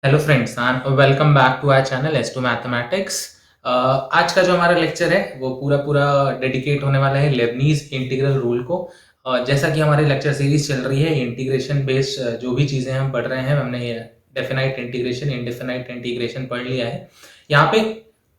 Hello friends and welcome back to our channel S to mathematics. आज का जो हमारा लेक्चर है वो पूरा पूरा डेडिकेट होने वाला है लेबनीज इंटीग्रल रूल को। जैसा कि हमारी लेक्चर सीरीज चल रही है इंटीग्रेशन बेस्ड जो भी चीज़ें हम पढ़ रहे हैं, हमने ये डेफिनाइट इंटीग्रेशन इनडेफिनाइट इंटीग्रेशन पढ़ लिया है। यहाँ पे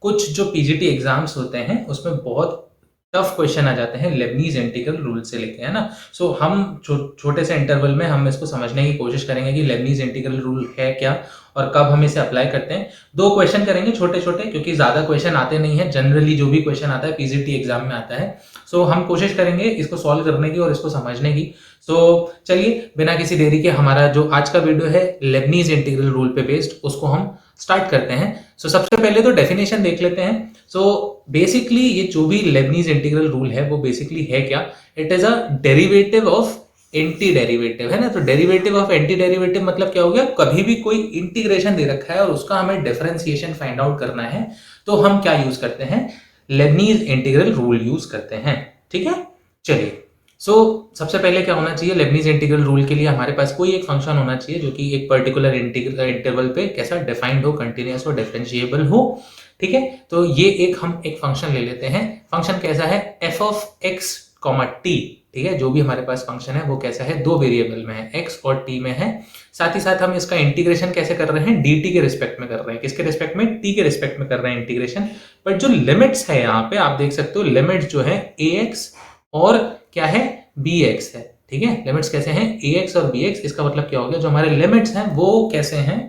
कुछ जो पीजीटी एग्जाम्स होते हैं उसमें बहुत टफ क्वेश्चन आ जाते हैं लेबनीज इंटीग्रल रूल से लेके, है ना। सो हम छोटे से इंटरवल में हम इसको समझने की कोशिश करेंगे कि लेबनीज इंटीग्रल रूल है क्या और कब हम इसे अप्लाई करते हैं। दो क्वेश्चन करेंगे छोटे छोटे, क्योंकि ज्यादा क्वेश्चन आते नहीं है। जनरली जो भी क्वेश्चन आता है पीजीटी एग्जाम में आता है। सो हम कोशिश करेंगे इसको सॉल्व करने की और इसको समझने की। सो चलिए बिना किसी देरी के हमारा जो आज का वीडियो है लेबनीज इंटीग्रल रूल पे बेस्ड, उसको हम स्टार्ट करते हैं। सो सबसे पहले तो डेफिनेशन देख लेते हैं। सो बेसिकली ये जो भी लेबनीज इंटीग्रल रूल है वो बेसिकली है क्या? It is a derivative of anti derivative, है ना। तो डेरिवेटिव ऑफ एंटी डेरिवेटिव मतलब क्या हो गया? कभी भी कोई इंटीग्रेशन दे रखा है और उसका हमें डिफरेंशिएशन फाइंड आउट करना है तो हम क्या यूज करते हैं? लेबनीज इंटीग्रल रूल यूज करते हैं। ठीक है, चलिए। सबसे पहले क्या होना चाहिए? लेबनीज इंटीग्रल रूल के लिए हमारे पास कोई एक फंक्शन होना चाहिए जो कि एक पर्टिकुलर इंटरवल पे कैसा डिफाइंड हो, कंटिन्यूअस हो, डिफरेंशिएबल हो। ठीक है, तो ये हम एक फंक्शन ले लेते हैं। फंक्शन कैसा है? F of X comma T. ठीक है, जो भी हमारे पास फंक्शन है वो कैसा है? दो वेरिएबल में है, एक्स और टी में है। साथ ही साथ हम इसका इंटीग्रेशन कैसे कर रहे हैं? dt के रिस्पेक्ट में कर रहे हैं। किसके रिस्पेक्ट में? t के रिस्पेक्ट में कर रहे हैं इंटीग्रेशन। बट जो लिमिट्स है यहाँ पे आप देख सकते हो, लिमिट्स जो है ax और क्या है? bx है। ठीक है, लिमिट्स कैसे हैं? ax और bx। इसका मतलब क्या हो गया? जो हमारे लिमिट्स हैं वो कैसे हैं?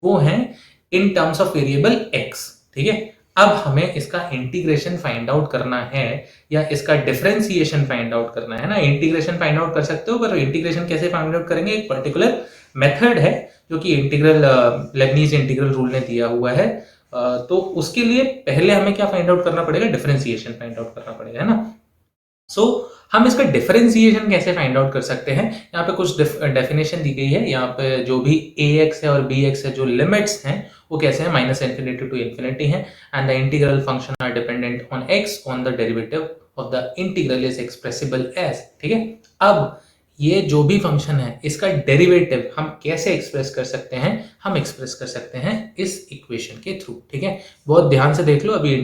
वो हैं in terms of variable x। ठीक है, अब हमें इसका इंटीग्रेशन फाइंड आउट करना है या इसका डिफरेंशिएशन फाइंड आउट करना है ना। इंटीग्रेशन फाइंड आउट कर सकते हो, पर इंटीग्रेशन कैसे फाइंड आउट करेंगे? एक पर्टिकुलर मेथड है जो कि इंटीग्रल लेबनीज इंटीग्रल रूल ने दिया हुआ है। तो उसके लिए पहले हमें क्या फाइंड आउट करना पड़ेगा? डिफरेंशिएशन फाइंड आउट करना पड़ेगा, है ना। हम इसका डिफरेंशिएशन कैसे फाइंड आउट कर सकते हैं? यहाँ पे कुछ डेफिनेशन दी गई है। यहाँ पे जो भी ax है और bx है, जो लिमिट्स हैं वो कैसे हैं? माइनस इन्फिनिटी टू इन्फिनिटी है। And the integral function are dependent on x on the derivative of the integral is expressible as. ठीक है, अब ये जो भी फंक्शन है इसका डेरिवेटिव हम कैसे एक्सप्रेस कर सकते हैं? हम एक्सप्रेस कर सकते हैं इस इक्वेशन के थ्रू। ठीक है, बहुत ध्यान से देख लो। अभी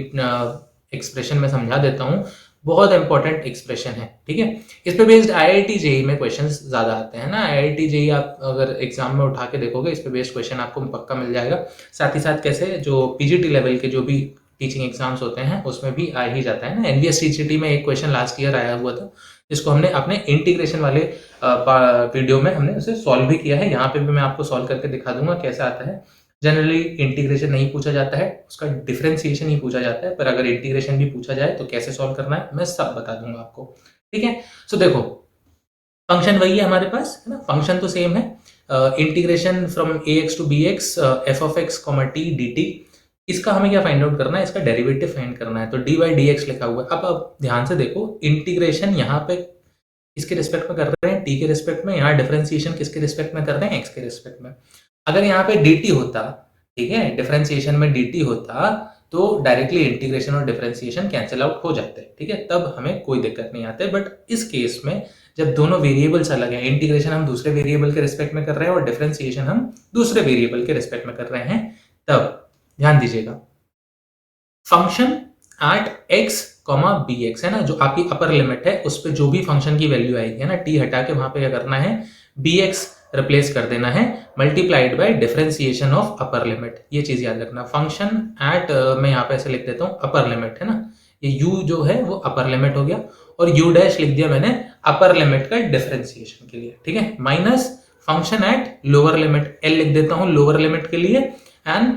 एक्सप्रेशन में समझा देता हूं, बहुत इंपॉर्टेंट एक्सप्रेशन है। ठीक है, इस पे बेस्ड आईआईटी जेई में क्वेश्चंस ज्यादा आते हैं ना। आईआईटी जेई आप अगर एग्जाम में उठा के देखोगे, इस पे बेस्ड क्वेश्चन आपको पक्का मिल जाएगा। साथ ही साथ कैसे जो पीजीटी लेवल के जो भी टीचिंग एग्जाम्स होते हैं उसमें भी आ ही जाता है ना। एनवीएस टीजीटी में एक क्वेश्चन लास्ट ईयर आया हुआ था जिसको हमने अपने इंटीग्रेशन वाले वीडियो में हमने उसे सॉल्व भी किया है। यहाँ पे भी मैं आपको सॉल्व करके दिखा दूंगा कैसा आता है। जनरली इंटीग्रेशन नहीं पूछा जाता है, उसका डिफरेंशिएशन ही पूछा जाता है, पर अगर इंटीग्रेशन भी पूछा जाए तो कैसे सॉल्व करना है मैं सब बता दूंगा आपको। ठीक है, देखो फंक्शन वही है हमारे पास, है ना। फंक्शन तो सेम है, integration from ax to bx f of x comma t dt। इसका हमें क्या फाइंड आउट करना है? इसका डेरिवेटिव फाइंड करना है। तो dy dx लिखा हुआ है। अब ध्यान से देखो, इंटीग्रेशन यहाँ पे इसके रिस्पेक्ट में कर रहे हैं t के रिस्पेक्ट में, यहाँ डिफरेंशिएशन किसके रिस्पेक्ट में कर रहे हैं? x के रिस्पेक्ट में। अगर यहाँ पे dt होता, ठीक है, डिफरेंशिएशन में dt होता तो डायरेक्टली इंटीग्रेशन और डिफरेंशिएशन कैंसिल आउट हो जाते हैं। ठीक है, तब हमें कोई दिक्कत नहीं आती। बट इस केस में जब दोनों वेरिएबल्स अलग हैं, इंटीग्रेशन हम दूसरे वेरिएबल के रिस्पेक्ट में कर रहे हैं और डिफरेंशिएशन हम दूसरे वेरिएबल के रिस्पेक्ट में कर रहे हैं, तब ध्यान दीजिएगा function at x comma bx, है ना, जो आपकी अपर लिमिट है उस पर जो भी फंक्शन की वैल्यू आएगी, है ना, t हटा के वहां पे क्या करना है? bx रिप्लेस कर देना है multiplied by differentiation of upper limit. ये चीज याद रखना। फंक्शन एट मैं यहाँ पे ऐसे लिख देता हूँ अपर लिमिट, है ना। ये u जो है वो अपर लिमिट हो गया और u डैश लिख दिया मैंने अपर लिमिट का डिफरेंशिएशन के लिए। ठीक है, minus function at lower limit, l लिख देता हूँ लोअर लिमिट के लिए, एंड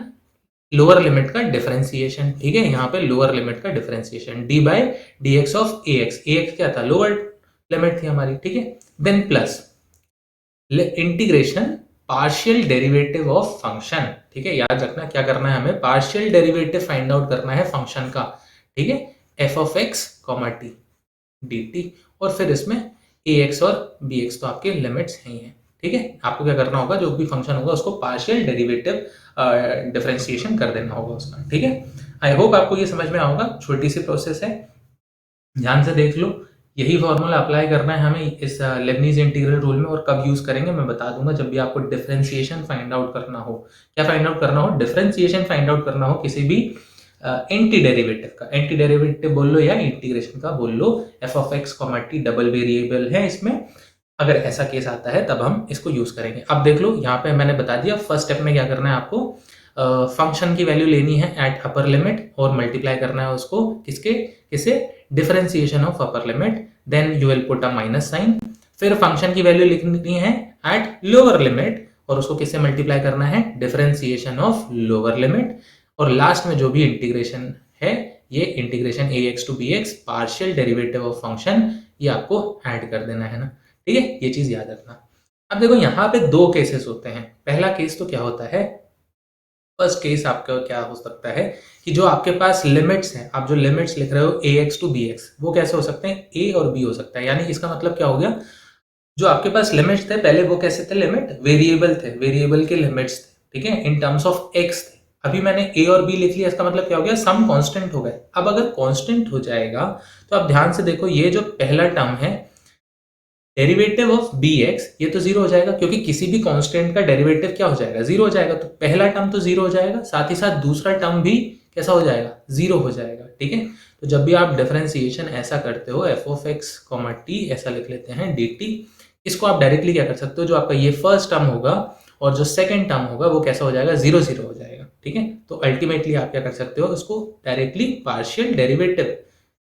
लोअर लिमिट का डिफरेंशिएशन। ठीक है, यहाँ पे लोअर लिमिट का differentiation d by d x of a x. A x क्या था? लोअर लिमिट थी हमारी। ठीक है, then plus integration partial derivative of function. ठीक है, याद रखना क्या करना है हमें? पार्शियल डेरिवेटिव फाइंड आउट करना है फंक्शन का। ठीक है, f of X comma T d T, और फिर इसमें ए एक्स और बी एक्स तो आपके लिमिट्स हैं ही हैं। ठीक है, आपको क्या करना होगा? जो भी फंक्शन होगा उसको पार्शियल डेरिवेटिव डिफरेंशिएशन कर देना होगा उसका। ठीक है, आई होप आपको ये समझ में आएगा। छोटी सी प्रोसेस है, ध्यान से देख लो। यही फॉर्मूला अप्लाई करना है हमें इस लेबनीज इंटीग्रल रूल में, और कब यूज करेंगे मैं बता दूंगा, जब भी आपको डिफरेंशिएशन फाइंड आउट करना हो। क्या फाइंड आउट करना हो? डिफरेंशिएशन फाइंड आउट करना हो किसी भी एंटी डेरिवेटिव का। एंटी डेरिवेटिव बोल लो या इंटीग्रेशन का बोल लो, F of X comma T double variable है इसमें, अगर ऐसा केस आता है तब हम इसको यूज करेंगे। अब देख लो यहाँ पे मैंने बता दिया फर्स्ट स्टेप में क्या करना है आपको, फंक्शन की वैल्यू लेनी है एट अपर लिमिट और मल्टीप्लाई करना है उसको किसे differentiation of upper limit, then you will put a minus sign. फिर फंक्शन की वैल्यू लिखनी है एट लोअर लिमिट और उसको किससे मल्टीप्लाई करना है, डिफरेंशिएशन ऑफ लोअर लिमिट। और लास्ट में जो भी इंटीग्रेशन है, ये integration a x to b x partial derivative of function, ये आपको ऐड कर देना है ना। ठीक है, ये चीज याद रखना। अब देखो यहाँ पे दो केसेस होते हैं। पहला केस तो क्या होता है, फर्स्ट केस आपका क्या हो सकता है कि जो आपके पास लिमिट्स हैं, आप जो लिमिट्स लिख रहे हो ए एक्स टू बी एक्स, वो कैसे हो सकते हैं, ए और बी हो सकता है। यानी इसका मतलब क्या हो गया, जो आपके पास लिमिट्स थे पहले वो कैसे थे, लिमिट वेरिएबल थे, वेरिएबल के लिमिट्स थे, ठीक है, इन टर्म्स ऑफ एक्स थे। अभी मैंने ए और बी लिख लिया, इसका मतलब क्या हो गया, सम कांस्टेंट हो गए। अब अगर कांस्टेंट हो जाएगा तो आप ध्यान से देखो, ये जो पहला टर्म है डेरिवेटिव ऑफ बी एक्स, ये तो जीरो हो जाएगा, क्योंकि किसी भी कांस्टेंट का डेरिवेटिव क्या हो जाएगा, जीरो हो जाएगा। तो पहला टर्म तो जीरो हो जाएगा, साथ ही साथ दूसरा टर्म भी कैसा हो जाएगा, जीरो हो जाएगा। ठीक है, तो जब भी आप डिफरेंशिएशन ऐसा करते हो, F of X comma T ऐसा लिख लेते हैं डी टी, इसको आप डायरेक्टली क्या कर सकते हो, जो आपका ये फर्स्ट टर्म होगा और जो सेकेंड टर्म होगा वो कैसा हो जाएगा, जीरो जीरो हो जाएगा। ठीक है, तो अल्टीमेटली आप क्या कर सकते हो, इसको डायरेक्टली पार्शियल डेरिवेटिव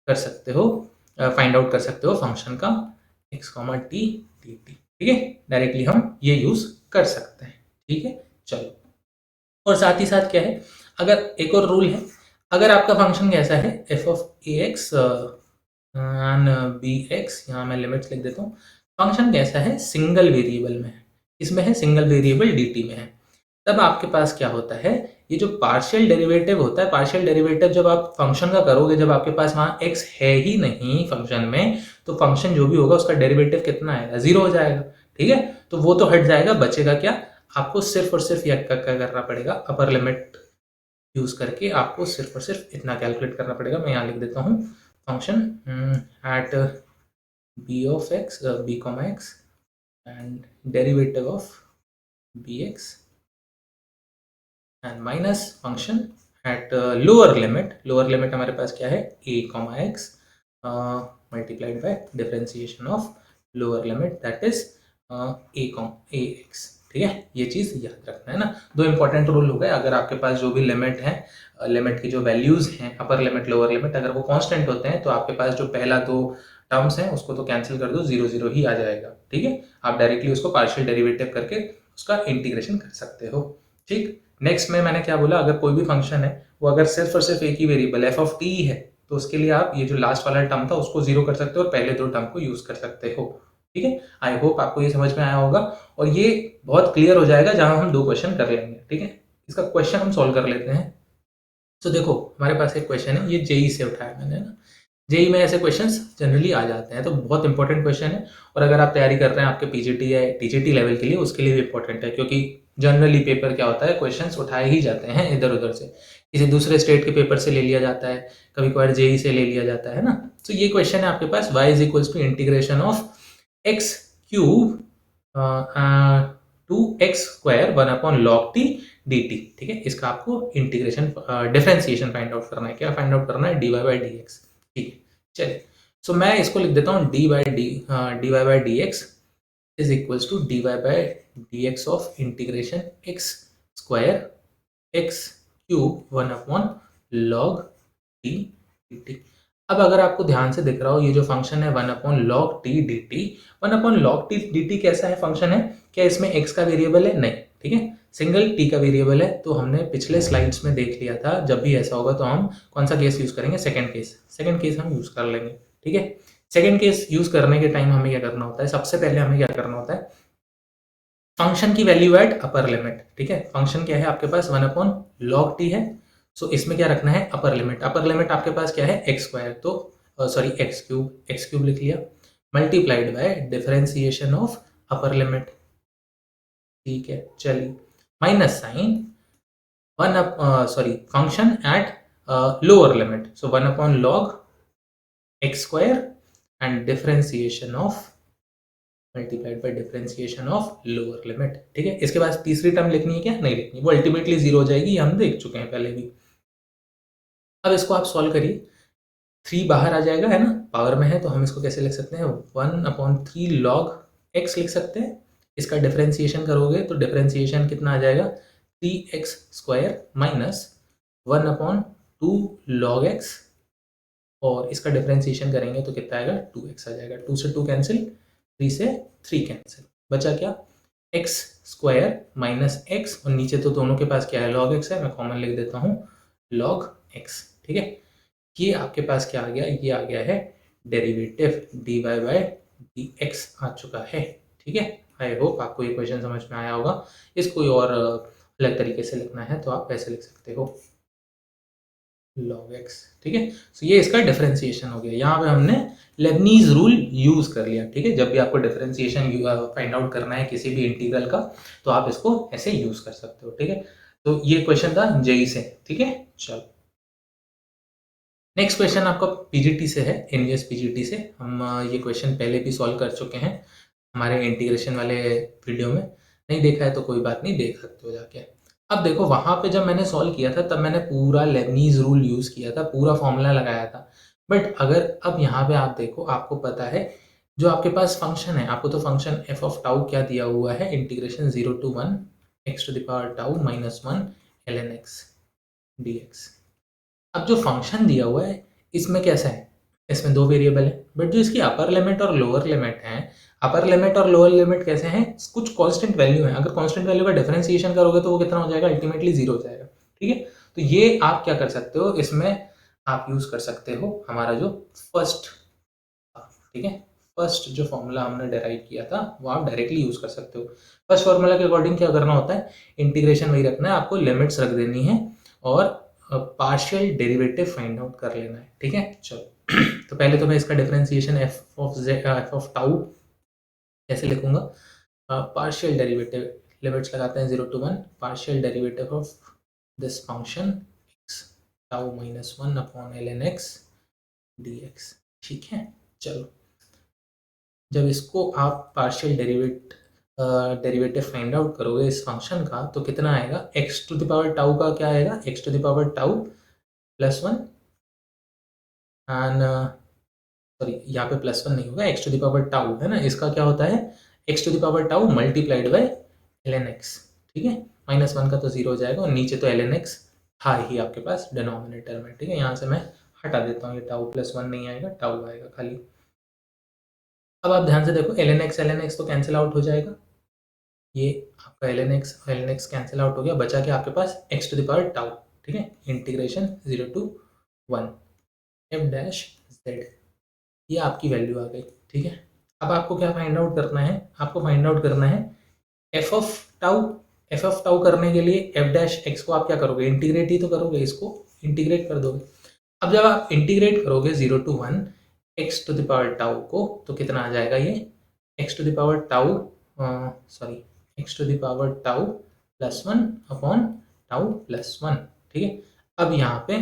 कर सकते हो, फाइंड आउट कर सकते हो फंक्शन का x comma T d t. ठीक है, डायरेक्टली हम ये यूज कर सकते हैं। ठीक है, चलो, और साथ ही साथ क्या है, अगर एक और रूल है, अगर आपका फंक्शन कैसा है, f of a x and b x, यहाँ मैं लिमिट्स लिख देता हूँ, फंक्शन कैसा है, सिंगल वेरिएबल में है, इसमें है सिंगल वेरिएबल डी टी में है, तब आपके पास क्या होता है, ये जो पार्शियल डेरिवेटिव होता है, पार्शियल डेरिवेटिव जब आप फंक्शन का करोगे, जब आपके पास वहां x है ही नहीं फंक्शन में, तो फंक्शन जो भी होगा उसका डेरिवेटिव कितना आएगा, जीरो हो जाएगा। ठीक है, तो वो तो हट जाएगा, बचेगा क्या, आपको सिर्फ और सिर्फ यह क्या करना पड़ेगा, अपर लिमिट यूज करके आपको सिर्फ और सिर्फ इतना कैलकुलेट करना पड़ेगा। मैं यहाँ लिख देता हूँ function at B of X, B comma X and derivative of B X and minus function at lower limit हमारे पास क्या है, A comma X multiplied by differentiation of lower limit that is A X. ठीक है, ये चीज याद रखना है ना। दो इंपॉर्टेंट रूल हो गए, अगर आपके पास जो भी लिमिट है, लिमिट की जो वैल्यूज हैं, अपर लिमिट लोअर लिमिट, अगर वो कांस्टेंट होते हैं तो आपके पास जो पहला दो टर्म्स हैं उसको तो कैंसिल कर दो, जीरो जीरो ही आ जाएगा। ठीक है, आप डायरेक्टली उसको पार्शियल डेरिवेटिव करके उसका इंटीग्रेशन कर सकते हो। ठीक, नेक्स्ट में मैंने क्या बोला, अगर कोई भी फंक्शन है वो अगर सिर्फ और सिर्फ एक ही वेरिएबल एफ ऑफ टी है, तो उसके लिए आप ये जो लास्ट वाला टर्म था उसको जीरो कर सकते हो और पहले दो टर्म को यूज कर सकते हो। ठीक है, आई होप आपको ये समझ में आया होगा और ये बहुत क्लियर हो जाएगा जहां हम दो क्वेश्चन कर लेंगे। ठीक है, इसका क्वेश्चन हम सॉल्व कर लेते हैं। तो देखो हमारे पास एक क्वेश्चन है, ये जेई से उठाया मैंने ना, जेई में ऐसे क्वेश्चंस जनरली आ जाते हैं, तो बहुत इंपॉर्टेंट क्वेश्चन है। और अगर आप तैयारी कर रहे हैं आपके पीजीटी या टीजीटी लेवल के लिए, उसके लिए भी इंपॉर्टेंट है, क्योंकि जनरली पेपर क्या होता है, क्वेश्चंस उठाए ही जाते हैं इधर उधर से, किसी दूसरे स्टेट के पेपर से ले लिया जाता है, कभी कभार जेई से ले लिया जाता है ना। तो ये क्वेश्चन है आपके पास, y is equals to integration of x cube to x square one upon log t d t. ठीक है, इसका आपको इंटीग्रेशन डिफरेंशिएशन फाइंड आउट करना है। क्या फाइंड आउट करना है, d y by d x. ठीक है, चलिए, सो मैं इसको लिख देता हूँ d y by d x is equals to d y by d x of integration x square x cube one upon log t d t. अब अगर आपको ध्यान से दिख रहा हो, ये जो फंक्शन है one upon log t d T, one upon log t d T कैसा है फंक्शन है, क्या इसमें एक्स का वेरिएबल है, नहीं। ठीक है, सिंगल टी का वेरिएबल है। तो हमने पिछले स्लाइड्स में देख लिया था, जब भी ऐसा होगा तो हम कौन सा केस यूज करेंगे, सेकंड केस हम यूज कर लेंगे। ठीक है, सेकंड केस यूज करने के टाइम हमें क्या करना होता है, सबसे पहले हमें क्या करना होता है, फंक्शन की वैल्यू एट अपर लिमिट। ठीक है, फंक्शन क्या है आपके पास, वन अपॉन लॉग टी है, सो इसमें क्या रखना है, अपर लिमिट। अपर लिमिट आपके पास क्या है, एक्स स्क्वायर, तो सॉरी एक्स क्यूब लिख लिया, multiplied by differentiation of upper limit. ठीक है, चलिए, minus sine function at lower limit, so one upon log x square and differentiation of multiplied by differentiation of lower limit. ठीक है, इसके बाद तीसरी टर्म लिखनी है क्या? नहीं लिखनी, वो अल्टीमेटली जीरो हो जाएगी, ये हम देख चुके हैं पहले भी। अब इसको आप सॉल्व करिए, 3 बाहर आ जाएगा, है ना, पावर में है, तो हम इसको कैसे लिख सकते हैं? 1/3 log x लिख सकते हैं। इसका डिफरेंशिएशन करोगे तो डिफरेंशिएशन कितना आ जाएगा? 3x square minus 1/2 log x, और इसका डिफरेंशिएशन करेंगे तो कितना आएगा? 2x आ जाएगा। 2 से 2 कैंसिल, 3 से 3 कैंसिल, बचा क्या? x स्क्वायर माइनस x, और नीचे तो दोनों के पास क्या है? log x है, मैं कॉमन लिख देता हूँ log x। ठीक है, ये आपके पास क्या आ गया? ये आ गया है डेरिवेटिव dy बाय dx आ चुका है। ठीक है, आई होप आपको ये क्वेश्चन समझ में आया होगा। इसको कोई और अलग तरीके से लिखना है तो आप ऐसे लिख सकते हो log x। ठीक है, सो ये इसका डिफरेंशिएशन हो गया। यहाँ पे हमने लेबनीज रूल यूज कर लिया। ठीक है, जब भी आपको डिफरेंशिएशन फाइंड आउट करना है किसी भी इंटीग्रल का तो आप इसको ऐसे यूज कर सकते हो। ठीक है, तो ये क्वेश्चन था जेई से। ठीक है, चलो नेक्स्ट क्वेश्चन आपका पीजीटी से है, एनवीएस पीजीटी से। हम ये क्वेश्चन पहले भी सॉल्व कर चुके हैं हमारे इंटीग्रेशन वाले वीडियो में। नहीं देखा है तो कोई बात नहीं, देख सकते हो जाके। अब देखो, वहां पे जब मैंने सॉल्व किया था तब मैंने पूरा लेबनीज रूल यूज किया था, पूरा फॉर्मूला लगाया था। बट अगर अब यहाँ पे आप देखो, आपको पता है जो आपके पास फंक्शन है, आपको तो फंक्शन एफ ऑफ टाउ क्या दिया हुआ है? Integration 0 to 1 x to the power tau minus 1 ln x dx। अब जो फंक्शन दिया हुआ है इसमें कैसा है? इसमें 2 वेरिएबल है, बट जो इसकी अपर लिमिट और लोअर लिमिट है, अपर लिमिट और लोअर लिमिट कैसे हैं? कुछ कांस्टेंट वैल्यू है। अगर कांस्टेंट वैल्यू का डिफरेंशिएशन करोगे तो वो कितना हो जाएगा? अल्टीमेटली 0 हो जाएगा। ठीक है, तो ये आप क्या कर सकते हो, इसमें आप यूज कर सकते हो हमारा जो फर्स्ट, ठीक है, फर्स्ट जो फॉर्मूला हमने डेराइव किया था वो आप डायरेक्टली यूज कर सकते हो। फर्स्ट फॉर्मूला के अकॉर्डिंग क्या करना होता है? इंटीग्रेशन वही रखना है, आपको लिमिट्स रख देनी है और पार्शियल डेरिवेटिव फाइंड आउट कर लेना है। ठीक है, चलो तो पहले तो मैं इसका डिफरेंशिएशन एफ ऑफ टाउ कैसे लिखूंगा? पार्शियल डेरिवेटिव, लिमिट्स लगाते हैं 0 to 1, partial derivative of this function x tau minus 1 upon ln x dx। ठीक है, चलो जब इसको आप पार्शियल डेरिवेटिव फाइंड आउट करोगे इस फंक्शन का तो कितना आएगा? x to the power tau का क्या आएगा? x to the power tau plus 1 and sorry, यहाँ पे प्लस 1 नहीं होगा, x to the power tau है ना, इसका क्या होता है? x to the power tau multiplied by ln x। ठीक है, माइनस 1 का तो 0 हो जाएगा, और नीचे तो ln x था ही आपके पास डिनोमिनेटर में। ठीक है, यहाँ से मैं हटा देता हूँ, ये टाउ प्लस 1 नहीं आएगा, टाउ आएगा खाली। अब आप ध्यान से देखो, ln x तो कैंसिल आउट हो जाएगा, ये आपका ln x कैंसिल आउट हो गया, बचा क्या आपके पास? x to the power tau. ठीक है, integration 0 to 1 f dash z, ये आपकी वैल्यू आ गई। ठीक है, अब आपको क्या फाइंड आउट करना है? आपको फाइंड आउट करना है f of tau. F of tau करने के लिए एफ डैश एक्स को आप क्या करोगे? इंटीग्रेट ही तो करोगे, इसको इंटीग्रेट कर दोगे। अब जब आप इंटीग्रेट करोगे 0 to 1 x to the power tau को तो कितना आ जाएगा? ये x to the power tau, sorry, x to the power tau plus 1 upon tau plus 1। ठीक है, अब यहाँ पे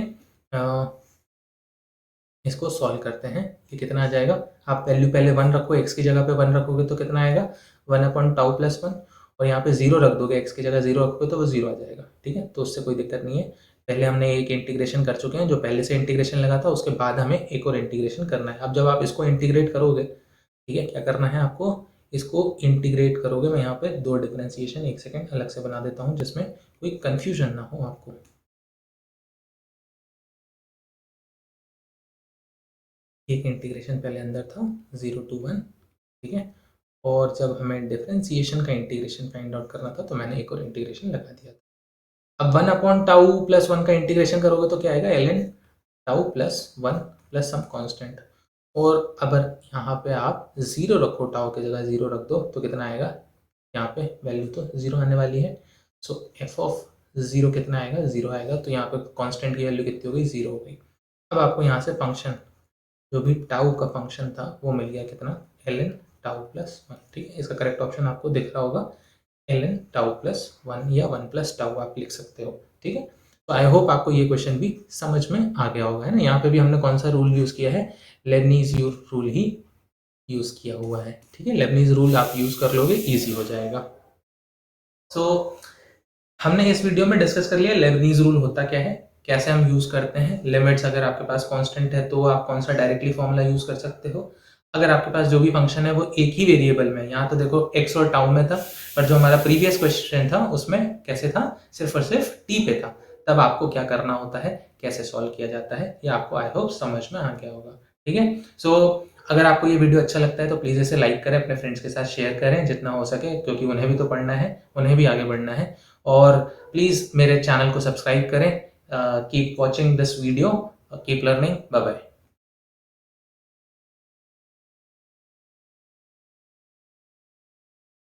इसको सॉल्व करते हैं कि कितना आ जाएगा। आप वैल्यू पहले 1 रखो, x की जगह पे 1 रखोगे तो कितना आएगा? 1 अपॉन टाउ प्लस 1, और यहाँ पे 0 रख दोगे, x की जगह 0 रखोगे तो वो 0 आ जाएगा। ठीक है, तो उससे कोई दिक्कत नहीं है। पहले हमने एक इंटीग्रेशन कर चुके हैं, जो पहले से इंटीग्रेशन लगा था, उसके बाद हमें एक और इंटीग्रेशन करना है। अब जब आप इसको इंटीग्रेट करोगे, ठीक है, क्या करना है आपको? इसको इंटीग्रेट करोगे, मैं यहाँ पे 2 डिफरेंशिएशन एक सेकेंड अलग से बना देता हूँ जिसमें कोई कन्फ्यूजन ना हो आपको। एक इंटीग्रेशन पहले अंदर था 0 to 1, ठीक है, और जब हमें डिफरेंशिएशन का इंटीग्रेशन फाइंड आउट करना था तो मैंने एक और इंटीग्रेशन लगा दिया था। अब 1 अपॉन टाउ प्लस 1 का इंटीग्रेशन करोगे तो क्या आएगा? ln tau plus 1 plus some constant, और अगर यहाँ पे आप 0 रखो, टाउ की जगह 0 रख दो तो कितना आएगा? यहाँ पे वैल्यू तो 0 आने वाली है, सो एफ ऑफ 0 कितना आएगा? 0 आएगा, तो यहाँ पे कांस्टेंट की वैल्यू कितनी हो गई? 0 हो गई। अब आपको यहाँ से फंक्शन, जो भी टाउ का फंक्शन था वो मिल गया, कितना? ln tau plus 1। ठीक है, इसका करेक्ट ऑप्शन आपको दिख रहा होगा, ln टाउ प्लस 1 या 1 प्लस टाउ आप लिख सकते हो। ठीक है, तो आई होप आपको ये क्वेश्चन भी समझ में आ गया होगा, है ना। यहाँ पे भी हमने कौन सा रूल यूज किया है? लेबनीज रूल ही यूज़ किया हुआ है। ठीक है, लेबनीज़ रूल आप यूज़ कर लोगे, ईज़ी हो जाएगा। सो हमने इस वीडियो में डिस्कस कर लिया लेबनीज़ रूल होता क्या है, कैसे हम यूज़ करते हैं, लिमिट्स अगर आपके पास कांस्टेंट है तो आप कौन सा डायरेक्टली फॉर्मूला यूज़ कर सकते हो। अगर आपके पास जो भी फंक्शन है वो एक ही वेरिएबल में, यहाँ तो देखो एक्स और टाउ में था, पर जो हमारा प्रीवियस क्वेश्चन था उसमें कैसे था, सिर्फ और सिर्फ टी पे था। तब आपको क्या करना होता है, कैसे सॉल्व किया जाता है, ये आपको आई होप समझ में आ गया होगा। ठीक है, सो अगर आपको ये वीडियो अच्छा लगता है तो प्लीज़ इसे लाइक करें, अपने फ्रेंड्स के साथ शेयर करें जितना हो सके, क्योंकि उन्हें भी तो पढ़ना है, उन्हें भी आगे बढ़ना है। और प्लीज़ मेरे चैनल को सब्सक्राइब करें। Keep watching this video, keep learning, bye bye.